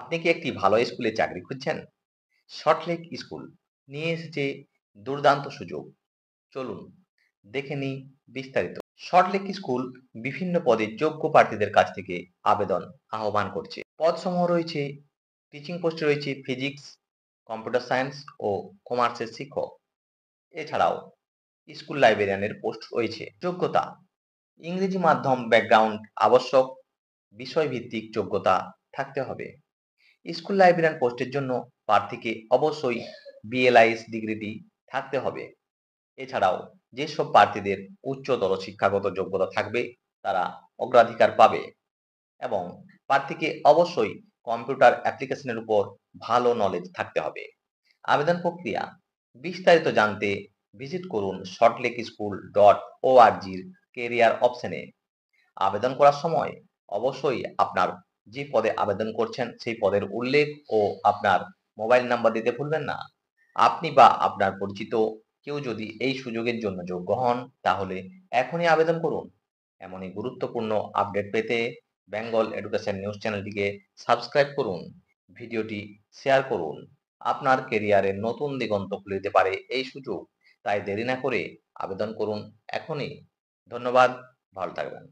আপনি কি একটি ভালো স্কুলে চাকরি খুঁজছেন? সল্টলেক স্কুল নিয়ে এসেছে দুর্দান্ত সুযোগ। চলুন দেখে নিই বিস্তারিত। সল্টলেক স্কুল বিভিন্ন পদে যোগ্য প্রার্থীদের কাছ থেকে আবেদন আহ্বান করছে। পদসমূহ রয়েছে, টিচিং পোস্টে রয়েছে ফিজিক্স, কম্পিউটার সায়েন্স ও কমার্সের শিক্ষক। এছাড়াও স্কুল লাইব্রেরিয়ানের পোস্ট রয়েছে। যোগ্যতা: ইংরেজি মাধ্যম ব্যাকগ্রাউন্ড আবশ্যক, বিষয়ভিত্তিক যোগ্যতা থাকতে হবে। স্কুল লাইব্রেরিয়ান পোস্টের জন্য প্রার্থীকে অবশ্যই বিএলআইএস ডিগ্রিটি থাকতে হবে। এছাড়াও যেসব প্রার্থীদের উচ্চতর শিক্ষাগত যোগ্যতা থাকবে তারা অগ্রাধিকার পাবে এবং প্রার্থীকে অবশ্যই কম্পিউটার অ্যাপ্লিকেশনের উপর ভালো নলেজ থাকতে হবে। আবেদন প্রক্রিয়া: বিস্তারিত জানতে ভিজিট করুন shortlakeschoool.org-র কেরিয়ার অপশনে। আবেদন করার সময় অবশ্যই আপনার যে পদে আবেদন করছেন সেই পদের উল্লেখ ও আপনার মোবাইল নাম্বার দিতে ভুলবেন না। আপনি বা আপনার পরিচিত কেউ যদি এই সুযোগের জন্য যোগ্য হন তাহলে এখনই আবেদন করুন। এমনই গুরুত্বপূর্ণ আপডেট পেতে বেঙ্গল এডুকেশন নিউজ চ্যানেলটিকে সাবস্ক্রাইব করুন, ভিডিওটি শেয়ার করুন। আপনার কেরিয়ারে নতুন দিগন্ত খুলে দিতে পারে এই সুযোগ, তাই দেরি না করে আবেদন করুন এখনই। ধন্যবাদ, ভালো থাকবেন।